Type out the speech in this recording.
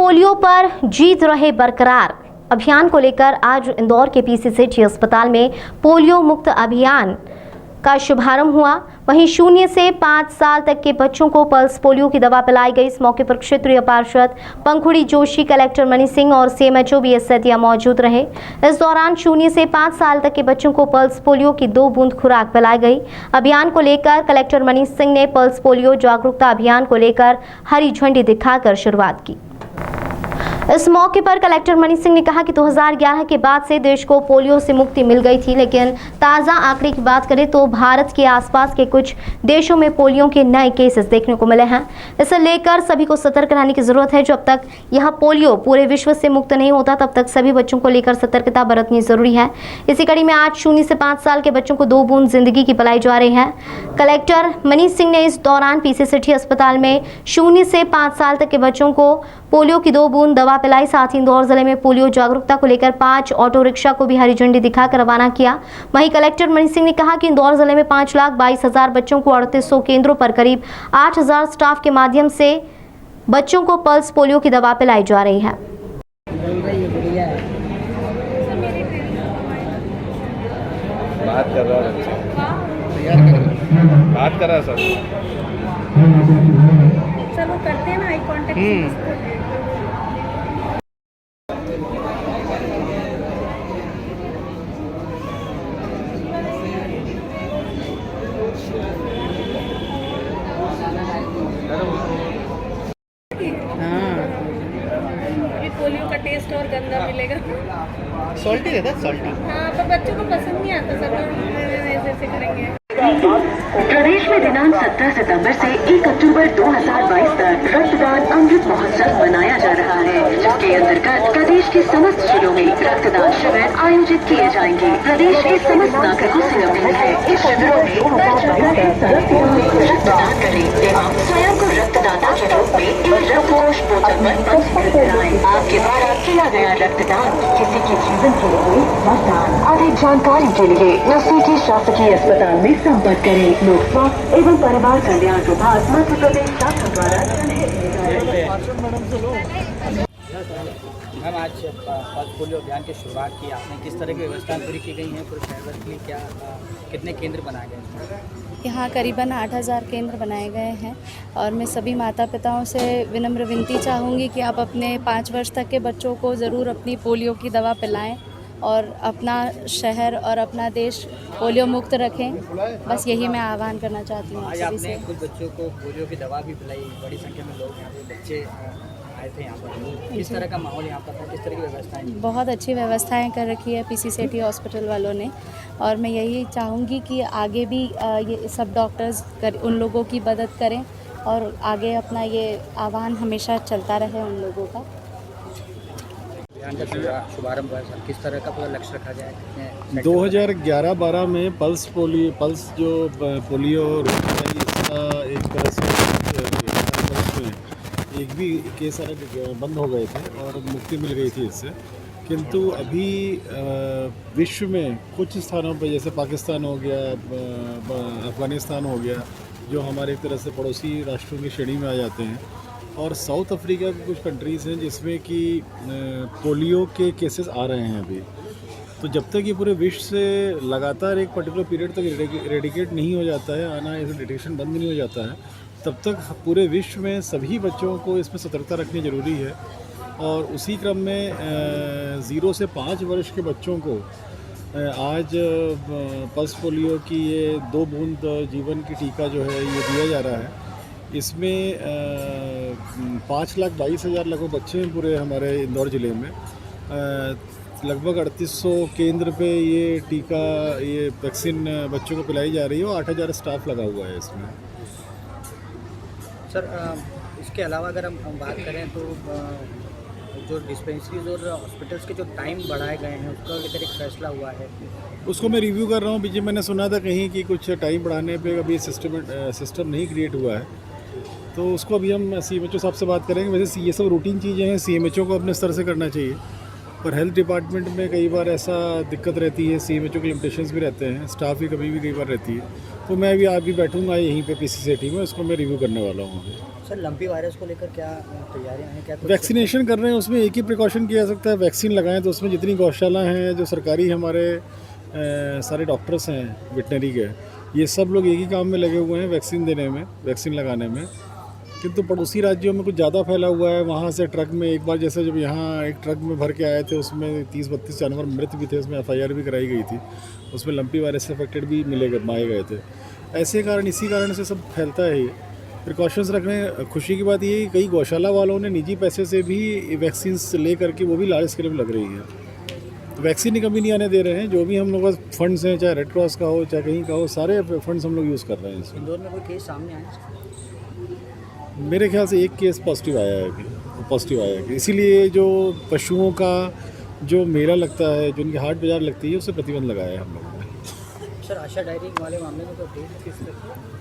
Polio पर जीत रहे बरकरार अभियान को लेकर आज इंदौर के पीसीसीटी अस्पताल में पोलियो मुक्त अभियान का शुभारंभ हुआ। वहीं 0 से 5 साल तक के बच्चों को पल्स पोलियो की दवा पिलाई गई। इस मौके पर क्षेत्रीय पार्षद पंखुड़ी जोशी, कलेक्टर मनीष सिंह और सीएमएचओ बीएस सेतिया मौजूद रहे। इस दौरान 0 से 5 साल तक के बच्चों को पल्स पोलियो की 2 बूंद खुराक पिलाई गई। अभियान को लेकर कलेक्टर मनीष सिंह ने पल्स पोलियो जागरूकता अभियान को लेकर हरी झंडी दिखाकर शुरुआत की। इस मौके पर कलेक्टर मनीष सिंह ने कहा कि 2011 के बाद से देश को पोलियो से मुक्ति मिल गई थी, लेकिन ताज़ा आंकड़े की बात करें तो भारत के आसपास के कुछ देशों में पोलियो के नए केसेस देखने को मिले हैं। इसे लेकर सभी को सतर्क रहने की जरूरत है। जब तक यह पोलियो पूरे विश्व से मुक्त नहीं होता, तब तक सभी बच्चों को लेकर सतर्कता बरतनी जरूरी है। इसी कड़ी में आज 0 से 5 साल के बच्चों को 2 बूंद जिंदगी की पिलाई जा रही है। कलेक्टर मनीष सिंह ने इस दौरान पीसीसीटी अस्पताल में 0 से 5 साल तक के बच्चों को पोलियो की 2 बूंद दवा पिलाई। साथ ही इंदौर जिले में पोलियो जागरूकता को लेकर 5 ऑटो रिक्शा को भी हरी झंडी दिखाकर रवाना किया। वहीं कलेक्टर मनीष सिंह ने कहा कि इंदौर जिले में 5,22,000 बच्चों को 3800 केंद्रों पर करीब 8,000 स्टाफ के माध्यम से बच्चों को पल्स पोलियो की दवा पिलाई जा रही है। बात कर रहा है सर। चलो करते हैं ना आई कांटेक्ट। पोलियो का टेस्ट और गंदा मिलेगा। सॉल्टी रहता है, सॉल्टी। हाँ, पर बच्चों को पसंद नहीं आता सर, ऐसे करेंगे। प्रदेश में दिनांक 17 सितंबर से 1 अक्टूबर 2022 तक रक्तदान अमृत महोत्सव मनाया जा रहा है, जिसके अंतर्गत प्रदेश के समस्त जिलों में रक्तदान शिविर आयोजित किए जाएंगे। प्रदेश के समस्त नागरिकों से अपील है, इस शिविरों में रक्तदान करें एवं स्वयं को रक्तदाता के रूप में एक रक्तकोष पोर्टल पर पंजीकृत कराएं। आपके द्वारा किया गया रक्तदान किसी के जीवन के लिए वरदान। अधिक जानकारी के लिए नजदीकी शासकीय अस्पताल में संपर्क करें। लोक स्वास्थ्य एवं परिवार कल्याण विभाग मध्य प्रदेश शासन द्वारा मैम, आज पल्स पोलियो अभियान की शुरुआत की आपने, किस तरह की व्यवस्थाएं पूरी की गई हैं पूरे शहर के लिए? क्या कितने केंद्र बनाए गए हैं? यहाँ करीबन 8,000 केंद्र बनाए गए हैं और मैं सभी माता पिताओं से विनम्र विनती चाहूँगी कि आप अपने 5 वर्ष तक के बच्चों को ज़रूर अपनी पोलियो की दवा पिलाएं और अपना शहर और अपना देश पोलियो मुक्त रखें। बस यही मैं आह्वान करना चाहती हूँ। आज आपने कुछ बच्चों को पोलियो की दवा भी पिलाई, बड़ी संख्या में लोग यहाँ पे बच्चे आए थे यहाँ पर। किस तरह का माहौल यहाँ पर था, किस तरह की व्यवस्थाएं? बहुत अच्छी व्यवस्थाएं कर रखी है पीसीसीटी हॉस्पिटल वालों ने, और मैं यही चाहूँगी कि आगे भी ये सब डॉक्टर्स उन लोगों की मदद करें और आगे अपना ये आह्वान हमेशा चलता रहे उन लोगों का। अभियान का शुभारंभ है सर, किस तरह का पूरा लक्ष्य रखा गया है? 2011-12 में पल्स जो पोलियो इसका एक तरह से एक भी केस बंद हो गए थे और मुक्ति मिल गई थी इससे। किंतु अभी विश्व में कुछ स्थानों पर, जैसे पाकिस्तान हो गया, अफ़गानिस्तान हो गया, जो हमारे एक तरह से पड़ोसी राष्ट्रों की श्रेणी में आ जाते हैं, और साउथ अफ्रीका के कुछ कंट्रीज़ हैं जिसमें कि पोलियो के केसेस आ रहे हैं अभी। तो जब तक ये पूरे विश्व से लगातार एक पर्टिकुलर पीरियड तक रेडिकेट नहीं हो जाता है, आना ऐसे डिटेक्शन बंद नहीं हो जाता है, तब तक पूरे विश्व में सभी बच्चों को इसमें सतर्कता रखनी ज़रूरी है। और उसी क्रम में 0 से 5 वर्ष के बच्चों को आज पल्स पोलियो की ये 2 बूंद जीवन की टीका जो है ये दिया जा रहा है। इसमें 5,22,000 लगभग बच्चे हैं पूरे हमारे इंदौर ज़िले में। लगभग 3800 केंद्र पे ये टीका, ये वैक्सीन बच्चों को पिलाई जा रही है और 8,000 स्टाफ लगा हुआ है इसमें। सर, इसके अलावा अगर हम बात करें तो जो डिस्पेंसरीज और हॉस्पिटल्स के जो टाइम बढ़ाए गए हैं उसका लेकर एक फैसला हुआ है, उसको मैं रिव्यू कर रहा हूँ। बीच में मैंने सुना था कहीं कि कुछ टाइम बढ़ाने पे अभी सिस्टम नहीं क्रिएट हुआ है, तो उसको अभी हम सीएमएचओ साहब से बात करेंगे। वैसे ये सब रूटीन चीज़ें हैं, सीएमएचओ को अपने स्तर से करना चाहिए, पर हेल्थ डिपार्टमेंट में कई बार ऐसा दिक्कत रहती है, सीएमएचओ के लिमिटेशंस भी रहते हैं, स्टाफ की कमी भी कई बार रहती है। तो मैं अभी बैठूंगा यहीं पे पीसीसीटी में, उसको मैं रिव्यू करने वाला हूँ अभी। सर लंपी वायरस को लेकर क्या तैयारियां हैं, क्या कुछ वैक्सीनेशन कर रहे हैं, उसमें एक ही प्रिकॉशन किया जा सकता है, वैक्सीन लगाएं। तो उसमें जितनी गौशाला हैं, जो सरकारी हमारे सारे डॉक्टर्स हैं वेटनरी के, ये सब लोग एक ही काम में लगे हुए हैं, वैक्सीन देने में, वैक्सीन लगाने में। किंतु पड़ोसी राज्यों में कुछ ज़्यादा फैला हुआ है। वहाँ से ट्रक में एक बार जैसे जब यहाँ एक ट्रक में भर के आए थे, उसमें 30-32 जानवर मृत भी थे, उसमें FIR भी कराई गई थी, उसमें लंपी वायरस से अफेक्टेड भी मारे गए थे। ऐसे कारण, इसी कारण से सब फैलता है। प्रिकॉशंस रखने, खुशी की बात ये है कि कई गौशाला वालों ने निजी पैसे से भी वैक्सीन ले करके वो भी लार्ज स्केल में लग रही है। तो वैक्सीन की कमी नहीं आने दे रहे हैं। जो भी हम लोग का फंड्स हैं, चाहे रेड क्रॉस का हो, चाहे कहीं का हो, सारे फंड्स हम लोग यूज़ कर रहे हैं इसमें। इंदौर में कोई केस सामने आया? मेरे ख्याल से एक केस पॉजिटिव आया है अभी, पॉजिटिव आया है। इसीलिए जो पशुओं का जो मेला लगता है, जो उनकी हाट बाज़ार लगती है, उससे प्रतिबंध लगाया है हम लोगों ने। सर आशा डायरी वाले मामले में तो डेट किस तक